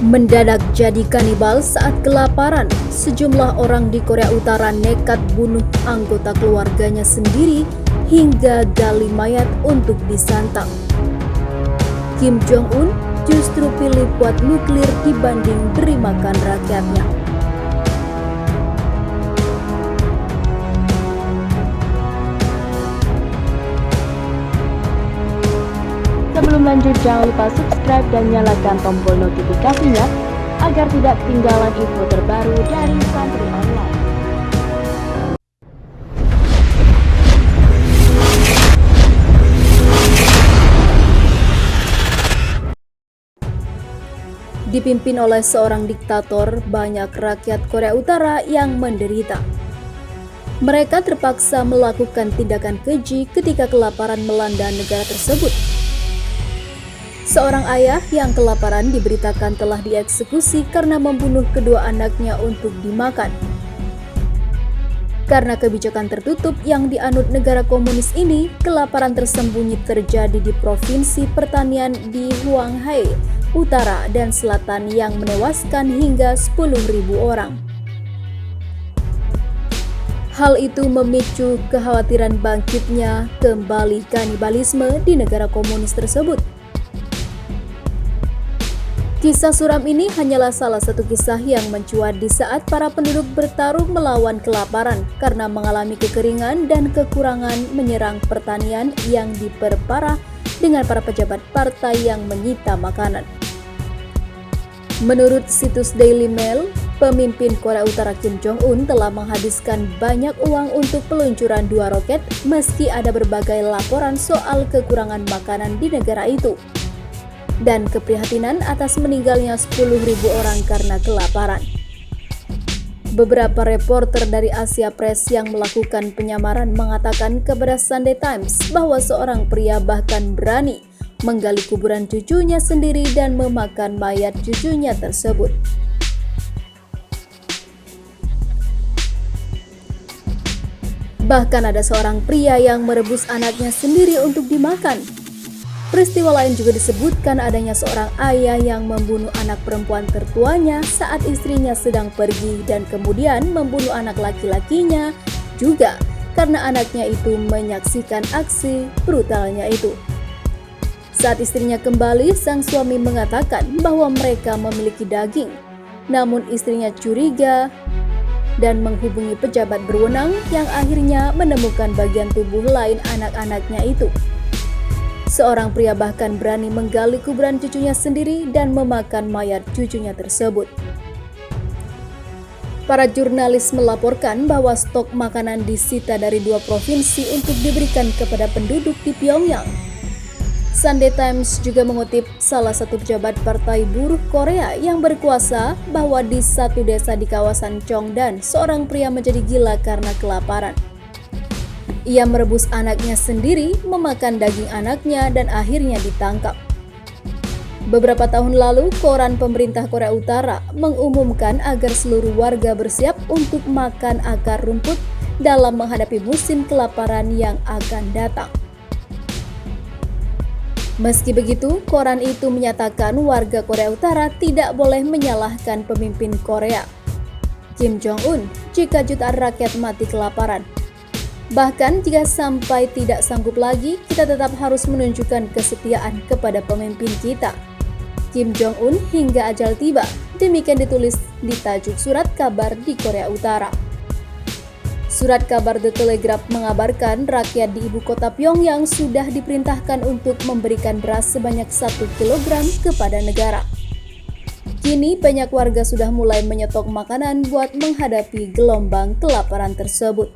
Mendadak jadi kanibal saat kelaparan, sejumlah orang di Korea Utara nekat bunuh anggota keluarganya sendiri hingga gali mayat untuk disantap. Kim Jong-un justru pilih buat nuklir dibanding beri makan rakyatnya. Sebelum lanjut, jangan lupa subscribe dan nyalakan tombol notifikasinya agar tidak ketinggalan info terbaru dari Santri Online. Dipimpin oleh seorang diktator, banyak rakyat Korea Utara yang menderita. Mereka terpaksa melakukan tindakan keji ketika kelaparan melanda negara tersebut. Seorang ayah yang kelaparan diberitakan telah dieksekusi karena membunuh kedua anaknya untuk dimakan. Karena kebijakan tertutup yang dianut negara komunis ini, kelaparan tersembunyi terjadi di provinsi pertanian di Hwanghae, utara dan selatan yang menewaskan hingga 10.000 orang. Hal itu memicu kekhawatiran bangkitnya kembali kanibalisme di negara komunis tersebut. Kisah suram ini hanyalah salah satu kisah yang mencuat di saat para penduduk bertaruh melawan kelaparan karena mengalami kekeringan dan kekurangan menyerang pertanian yang diperparah dengan para pejabat partai yang menyita makanan. Menurut situs Daily Mail, pemimpin Korea Utara Kim Jong-un telah menghabiskan banyak uang untuk peluncuran 2 roket meski ada berbagai laporan soal kekurangan makanan di negara itu dan keprihatinan atas meninggalnya 10.000 orang karena kelaparan. Beberapa reporter dari Asia Press yang melakukan penyamaran mengatakan kepada Sunday Times bahwa seorang pria bahkan berani menggali kuburan cucunya sendiri dan memakan mayat cucunya tersebut. Bahkan ada seorang pria yang merebus anaknya sendiri untuk dimakan. Peristiwa lain juga disebutkan adanya seorang ayah yang membunuh anak perempuan tertuanya saat istrinya sedang pergi dan kemudian membunuh anak laki-lakinya juga karena anaknya itu menyaksikan aksi brutalnya itu. Saat istrinya kembali, sang suami mengatakan bahwa mereka memiliki daging, namun istrinya curiga dan menghubungi pejabat berwenang yang akhirnya menemukan bagian tubuh lain anak-anaknya itu. Seorang pria bahkan berani menggali kuburan cucunya sendiri dan memakan mayat cucunya tersebut. Para jurnalis melaporkan bahwa stok makanan disita dari 2 provinsi untuk diberikan kepada penduduk di Pyongyang. Sunday Times juga mengutip salah satu pejabat Partai Buruh Korea yang berkuasa bahwa di satu desa di kawasan Cheongdan, seorang pria menjadi gila karena kelaparan. Ia merebus anaknya sendiri, memakan daging anaknya, dan akhirnya ditangkap. Beberapa tahun lalu, koran pemerintah Korea Utara mengumumkan agar seluruh warga bersiap untuk makan akar rumput dalam menghadapi musim kelaparan yang akan datang. Meski begitu, koran itu menyatakan warga Korea Utara tidak boleh menyalahkan pemimpin Korea, Kim Jong-un, jika jutaan rakyat mati kelaparan. Bahkan jika sampai tidak sanggup lagi, kita tetap harus menunjukkan kesetiaan kepada pemimpin kita, Kim Jong-un, hingga ajal tiba. Demikian ditulis di tajuk surat kabar di Korea Utara. Surat kabar The Telegraph mengabarkan rakyat di ibu kota Pyongyang sudah diperintahkan untuk memberikan beras sebanyak 1 kilogram kepada negara. Kini banyak warga sudah mulai menyetok makanan buat menghadapi gelombang kelaparan tersebut.